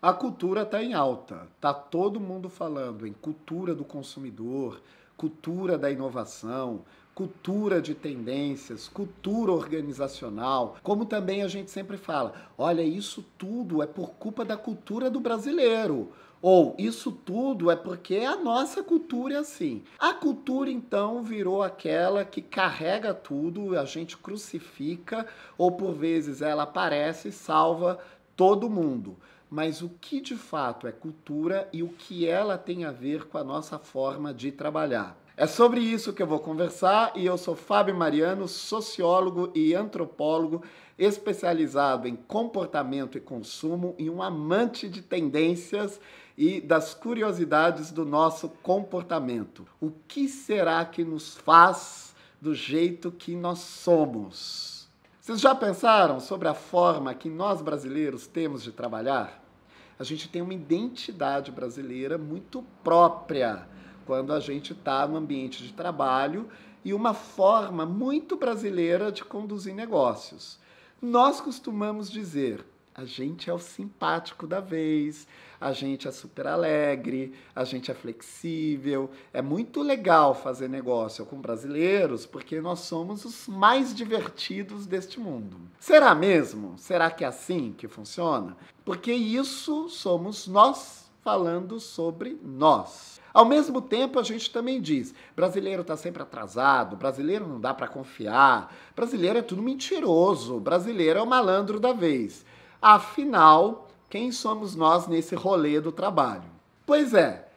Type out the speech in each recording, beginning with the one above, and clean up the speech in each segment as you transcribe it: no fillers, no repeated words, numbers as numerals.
A cultura está em alta, está todo mundo falando em cultura do consumidor, cultura da inovação, cultura de tendências, cultura organizacional, como também a gente sempre fala, olha, isso tudo é por culpa da cultura do brasileiro. Ou isso tudo é porque a nossa cultura é assim. A cultura, então, virou aquela que carrega tudo, a gente crucifica, ou por vezes ela aparece e salva todo mundo. Mas o que de fato é cultura e o que ela tem a ver com a nossa forma de trabalhar? É sobre isso que eu vou conversar e eu sou Fábio Mariano, sociólogo e antropólogo, especializado em comportamento e consumo e um amante de tendências e das curiosidades do nosso comportamento. O que será que nos faz do jeito que nós somos? Vocês já pensaram sobre a forma que nós brasileiros temos de trabalhar? A gente tem uma identidade brasileira muito própria quando a gente está no ambiente de trabalho e uma forma muito brasileira de conduzir negócios. Nós costumamos dizer, a gente é o simpático da vez, a gente é super alegre, a gente é flexível. É muito legal fazer negócio com brasileiros porque nós somos os mais divertidos deste mundo. Será mesmo? Será que é assim que funciona? Porque isso somos nós falando sobre nós. Ao mesmo tempo, a gente também diz, brasileiro está sempre atrasado, brasileiro não dá para confiar, brasileiro é tudo mentiroso, brasileiro é o malandro da vez. Afinal, quem somos nós nesse rolê do trabalho? Pois é,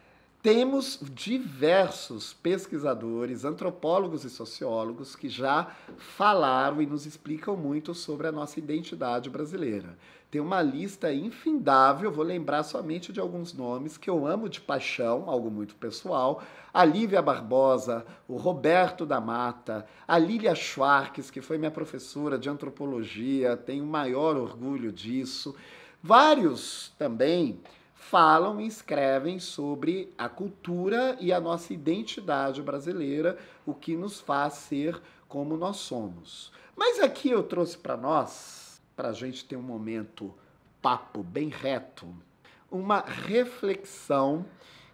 temos diversos pesquisadores, antropólogos e sociólogos que já falaram e nos explicam muito sobre a nossa identidade brasileira. Tem uma lista infindável, vou lembrar somente de alguns nomes que eu amo de paixão, algo muito pessoal. A Lívia Barbosa, o Roberto da Mata, a Lília Schwartz, que foi minha professora de antropologia, tenho o maior orgulho disso. Vários também falam e escrevem sobre a cultura e a nossa identidade brasileira, o que nos faz ser como nós somos. Mas aqui eu trouxe para nós, para a gente ter um momento papo bem reto, uma reflexão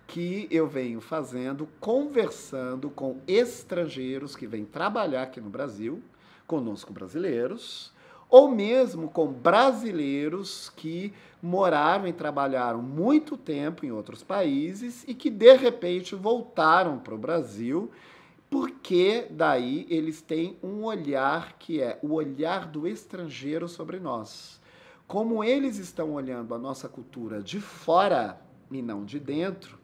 que eu venho fazendo, conversando com estrangeiros que vêm trabalhar aqui no Brasil, conosco brasileiros, ou mesmo com brasileiros que moraram e trabalharam muito tempo em outros países e que de repente voltaram para o Brasil, porque daí eles têm um olhar que é o olhar do estrangeiro sobre nós. Como eles estão olhando a nossa cultura de fora e não de dentro,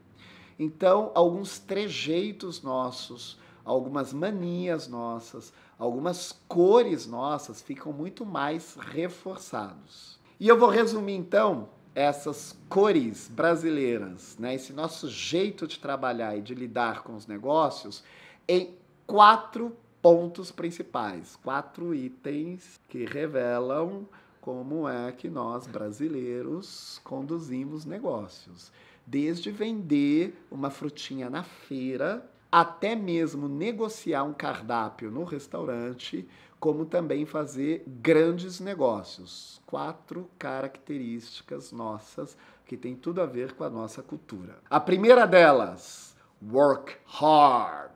então alguns trejeitos nossos, algumas manias nossas, algumas cores nossas ficam muito mais reforçados. E eu vou resumir então essas cores brasileiras, né, esse nosso jeito de trabalhar e de lidar com os negócios em 4 pontos principais, 4 itens que revelam como é que nós brasileiros conduzimos negócios. Desde vender uma frutinha na feira, até mesmo negociar um cardápio no restaurante, como também fazer grandes negócios. 4 características nossas que tem tudo a ver com a nossa cultura. A primeira delas, work hard.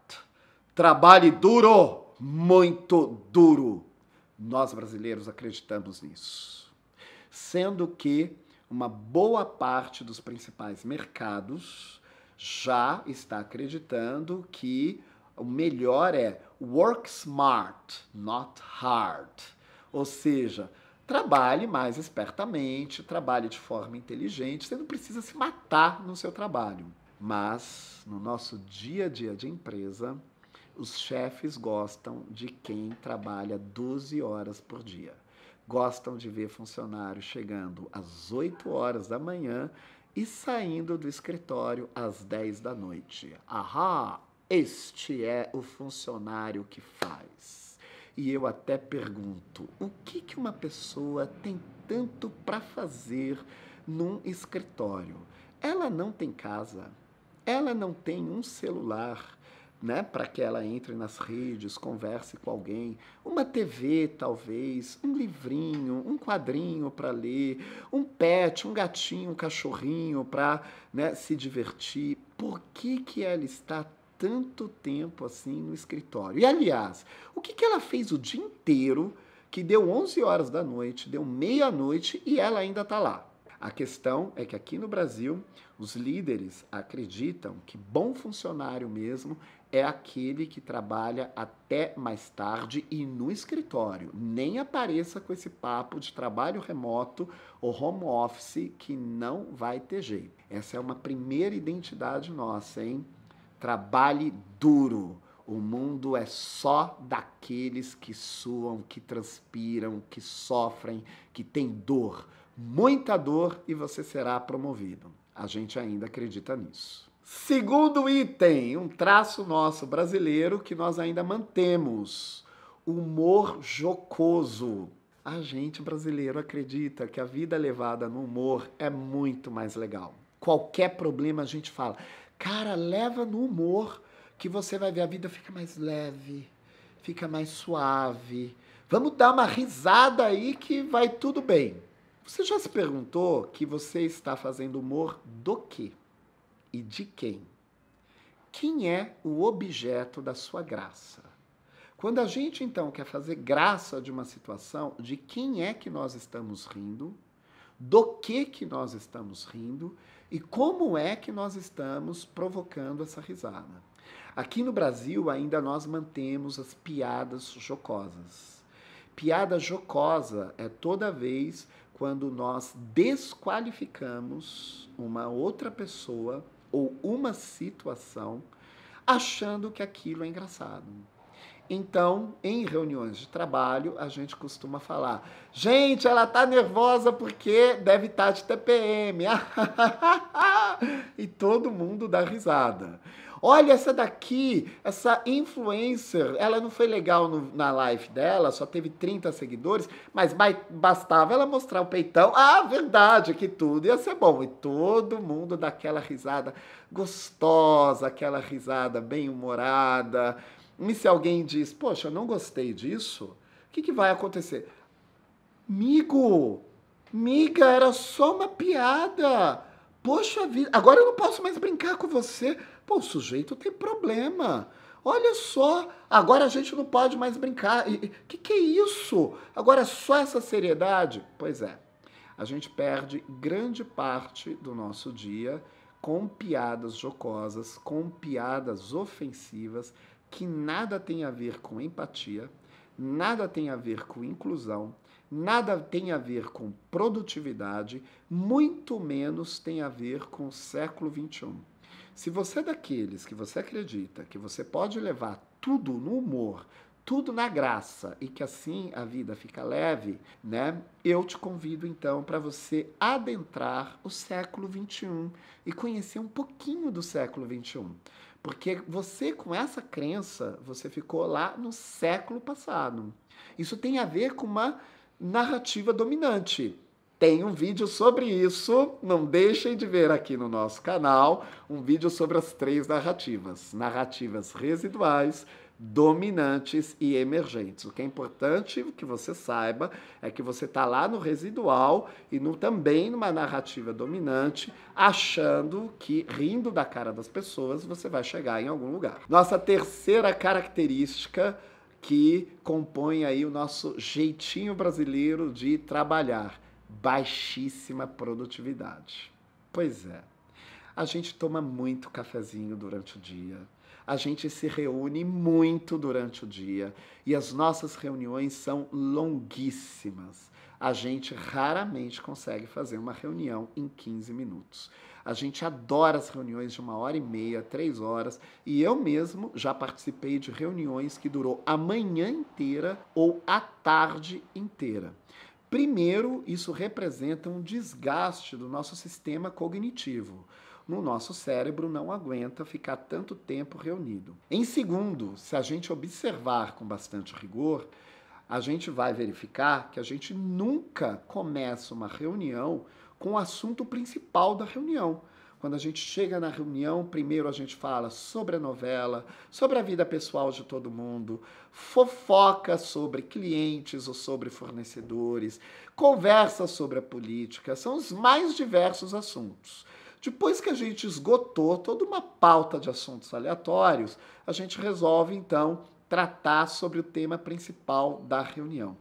Trabalhe duro, muito duro. Nós brasileiros acreditamos nisso. Sendo que uma boa parte dos principais mercados já está acreditando que o melhor é work smart, not hard. Ou seja, trabalhe mais espertamente, trabalhe de forma inteligente, você não precisa se matar no seu trabalho. Mas no nosso dia a dia de empresa, os chefes gostam de quem trabalha 12 horas por dia. Gostam de ver funcionário chegando às 8 horas da manhã e saindo do escritório às 10 da noite. Ahá, este é o funcionário que faz. E eu até pergunto, o que uma pessoa tem tanto para fazer num escritório? Ela não tem casa, ela não tem um celular, né, para que ela entre nas redes, converse com alguém, uma TV talvez, um livrinho, um quadrinho para ler, um pet, um gatinho, um cachorrinho para, né, se divertir. Por que ela está tanto tempo assim no escritório? E aliás, o que ela fez o dia inteiro que deu 11 horas da noite, deu meia-noite e ela ainda está lá? A questão é que aqui no Brasil, os líderes acreditam que bom funcionário mesmo é aquele que trabalha até mais tarde e no escritório. Nem apareça com esse papo de trabalho remoto ou home office que não vai ter jeito. Essa é uma primeira identidade nossa, hein? Trabalhe duro. O mundo é só daqueles que suam, que transpiram, que sofrem, que têm dor. Muita dor e você será promovido. A gente ainda acredita nisso. Segundo item, um traço nosso brasileiro que nós ainda mantemos: humor jocoso. A gente brasileiro acredita que a vida levada no humor é muito mais legal. Qualquer problema a gente fala, cara, leva no humor que você vai ver a vida fica mais leve, fica mais suave. Vamos dar uma risada aí que vai tudo bem. Você já se perguntou que você está fazendo humor do quê? E de quem? Quem é o objeto da sua graça? Quando a gente, então, quer fazer graça de uma situação, de quem é que nós estamos rindo, do que nós estamos rindo e como é que nós estamos provocando essa risada. Aqui no Brasil, ainda nós mantemos as piadas jocosas. Piada jocosa é toda vez quando nós desqualificamos uma outra pessoa ou uma situação achando que aquilo é engraçado. Então, em reuniões de trabalho, a gente costuma falar, gente, ela tá nervosa porque deve estar de TPM. E todo mundo dá risada. Olha essa daqui, essa influencer, ela não foi legal na live dela, só teve 30 seguidores, mas bastava ela mostrar o peitão. Ah, verdade, que tudo ia ser bom. E todo mundo dá aquela risada gostosa, aquela risada bem-humorada. E se alguém diz, poxa, eu não gostei disso, o que vai acontecer? Miga, era só uma piada. Poxa vida, agora eu não posso mais brincar com você. Pô, o sujeito tem problema. Olha só, agora a gente não pode mais brincar. Que é isso? Agora é só essa seriedade? Pois é, a gente perde grande parte do nosso dia com piadas jocosas, com piadas ofensivas, que nada tem a ver com empatia, nada tem a ver com inclusão, nada tem a ver com produtividade, muito menos tem a ver com o século XXI. Se você é daqueles que você acredita que você pode levar tudo no humor, tudo na graça e que assim a vida fica leve, né? Eu te convido então para você adentrar o século XXI e conhecer um pouquinho do século XXI. Porque você, com essa crença, você ficou lá no século passado. Isso tem a ver com uma narrativa dominante. Tem um vídeo sobre isso, não deixem de ver aqui no nosso canal, um vídeo sobre as 3 narrativas. Narrativas residuais, dominantes e emergentes. O que é importante que você saiba é que você está lá no residual e também numa narrativa dominante, achando que, rindo da cara das pessoas, você vai chegar em algum lugar. Nossa terceira característica que compõe aí o nosso jeitinho brasileiro de trabalhar: baixíssima produtividade. Pois é, a gente toma muito cafezinho durante o dia, a gente se reúne muito durante o dia e as nossas reuniões são longuíssimas. A gente raramente consegue fazer uma reunião em 15 minutos. A gente adora as reuniões de 1h30, 3 horas, e eu mesmo já participei de reuniões que durou a manhã inteira ou a tarde inteira. Primeiro, isso representa um desgaste do nosso sistema cognitivo. No nosso cérebro não aguenta ficar tanto tempo reunido. Em segundo, se a gente observar com bastante rigor, a gente vai verificar que a gente nunca começa uma reunião com o assunto principal da reunião. Quando a gente chega na reunião, primeiro a gente fala sobre a novela, sobre a vida pessoal de todo mundo, fofoca sobre clientes ou sobre fornecedores, conversa sobre a política, são os mais diversos assuntos. Depois que a gente esgotou toda uma pauta de assuntos aleatórios, a gente resolve, então, tratar sobre o tema principal da reunião.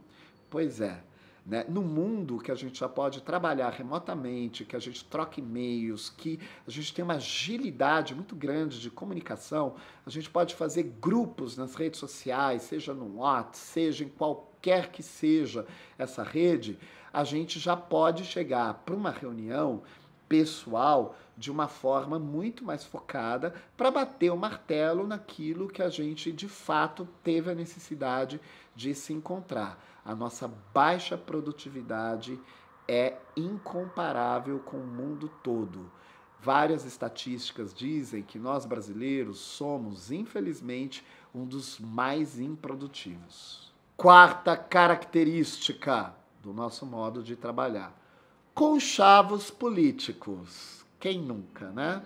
Pois é, né? No mundo que a gente já pode trabalhar remotamente, que a gente troca e-mails, que a gente tem uma agilidade muito grande de comunicação, a gente pode fazer grupos nas redes sociais, seja no WhatsApp, seja em qualquer que seja essa rede, a gente já pode chegar para uma reunião pessoal de uma forma muito mais focada para bater o martelo naquilo que a gente de fato teve a necessidade de se encontrar. A nossa baixa produtividade é incomparável com o mundo todo. Várias estatísticas dizem que nós brasileiros somos, infelizmente, um dos mais improdutivos. Quarta característica do nosso modo de trabalhar: conchavos políticos. Quem nunca, né?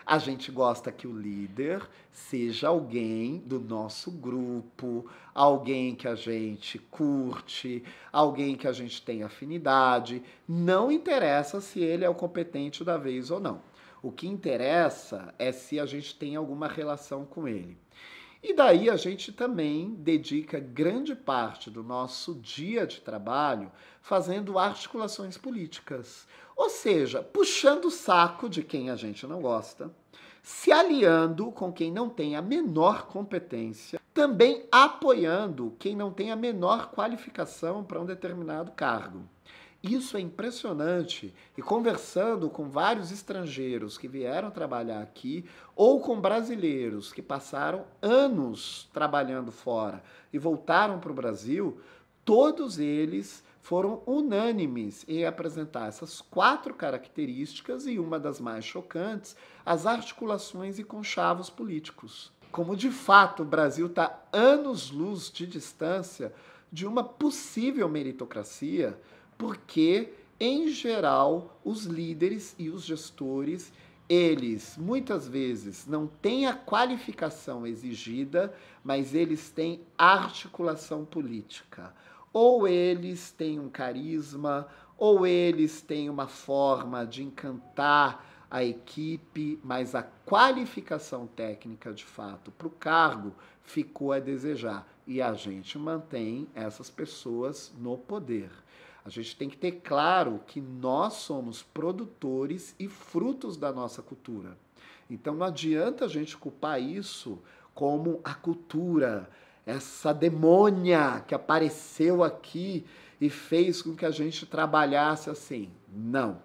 A gente gosta que o líder seja alguém do nosso grupo, alguém que a gente curte, alguém que a gente tem afinidade. Não interessa se ele é o competente da vez ou não. O que interessa é se a gente tem alguma relação com ele. E daí a gente também dedica grande parte do nosso dia de trabalho fazendo articulações políticas. Ou seja, puxando o saco de quem a gente não gosta, se aliando com quem não tem a menor competência, também apoiando quem não tem a menor qualificação para um determinado cargo. Isso é impressionante, e conversando com vários estrangeiros que vieram trabalhar aqui, ou com brasileiros que passaram anos trabalhando fora e voltaram para o Brasil, todos eles foram unânimes em apresentar essas 4 características e uma das mais chocantes, as articulações e conchavos políticos. Como de fato o Brasil está anos-luz de distância de uma possível meritocracia, porque, em geral, os líderes e os gestores, eles muitas vezes não têm a qualificação exigida, mas eles têm articulação política. Ou eles têm um carisma, ou eles têm uma forma de encantar a equipe, mas a qualificação técnica, de fato, para o cargo ficou a desejar. E a gente mantém essas pessoas no poder. A gente tem que ter claro que nós somos produtores e frutos da nossa cultura. Então não adianta a gente culpar isso como a cultura, essa demônia que apareceu aqui e fez com que a gente trabalhasse assim. Não.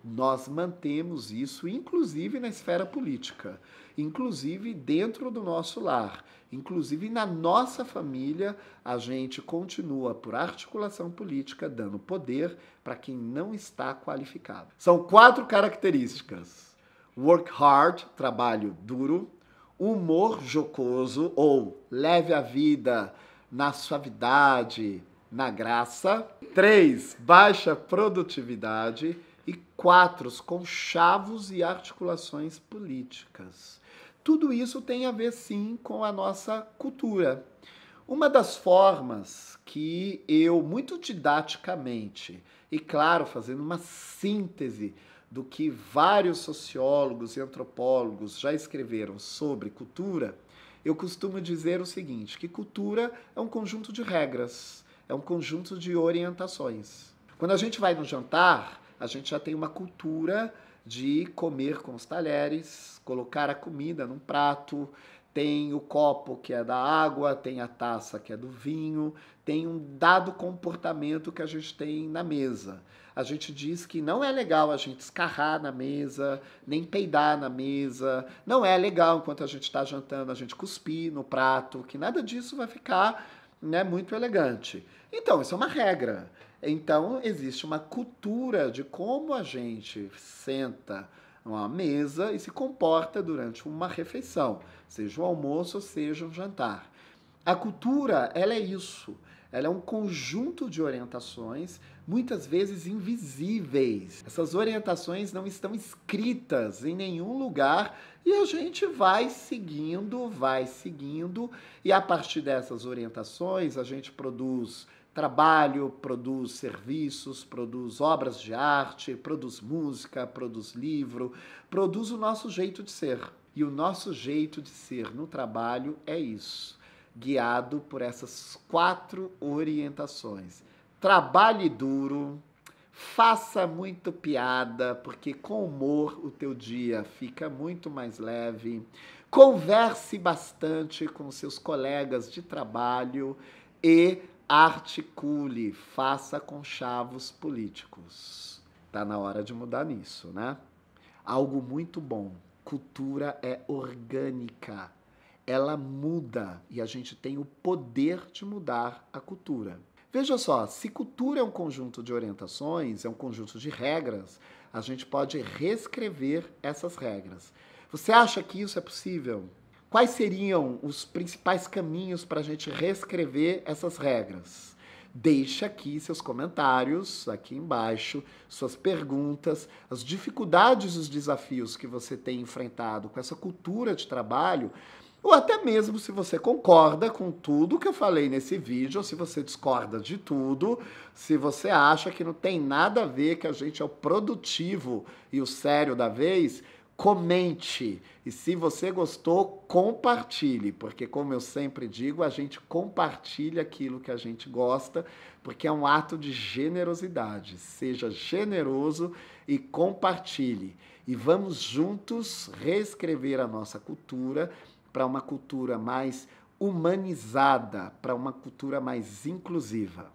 Nós mantemos isso, inclusive na esfera política, inclusive dentro do nosso lar, inclusive na nossa família, a gente continua por articulação política, dando poder para quem não está qualificado. São 4 características: work hard, trabalho duro; humor jocoso, ou leve a vida na suavidade, na graça; 3, baixa produtividade; e 4, os conchavos e articulações políticas. Tudo isso tem a ver, sim, com a nossa cultura. Uma das formas que eu, muito didaticamente, e claro, fazendo uma síntese do que vários sociólogos e antropólogos já escreveram sobre cultura, eu costumo dizer o seguinte, que cultura é um conjunto de regras, é um conjunto de orientações. Quando a gente vai no jantar, a gente já tem uma cultura de comer com os talheres, colocar a comida num prato, tem o copo que é da água, tem a taça que é do vinho, tem um dado comportamento que a gente tem na mesa. A gente diz que não é legal a gente escarrar na mesa, nem peidar na mesa, não é legal enquanto a gente está jantando a gente cuspir no prato, que nada disso vai ficar, né, muito elegante. Então, isso é uma regra. Então, existe uma cultura de como a gente senta numa mesa e se comporta durante uma refeição, seja um almoço ou seja um jantar. A cultura, ela é isso. Ela é um conjunto de orientações, muitas vezes invisíveis. Essas orientações não estão escritas em nenhum lugar e a gente vai seguindo, e a partir dessas orientações a gente produz trabalho, produz serviços, produz obras de arte, produz música, produz livro, produz o nosso jeito de ser. E o nosso jeito de ser no trabalho é isso, guiado por essas 4 orientações. Trabalhe duro, faça muito piada, porque com humor o teu dia fica muito mais leve. Converse bastante com seus colegas de trabalho e articule, faça conchavos políticos. Tá na hora de mudar nisso, né? Algo muito bom. Cultura é orgânica. Ela muda e a gente tem o poder de mudar a cultura. Veja só, se cultura é um conjunto de orientações, é um conjunto de regras, a gente pode reescrever essas regras. Você acha que isso é possível? Quais seriam os principais caminhos para a gente reescrever essas regras? Deixe aqui seus comentários, aqui embaixo, suas perguntas, as dificuldades e os desafios que você tem enfrentado com essa cultura de trabalho, ou até mesmo se você concorda com tudo que eu falei nesse vídeo, ou se você discorda de tudo, se você acha que não tem nada a ver, que a gente é o produtivo e o sério da vez, comente. E se você gostou, compartilhe, porque como eu sempre digo, a gente compartilha aquilo que a gente gosta, porque é um ato de generosidade. Seja generoso e compartilhe. E vamos juntos reescrever a nossa cultura para uma cultura mais humanizada, para uma cultura mais inclusiva.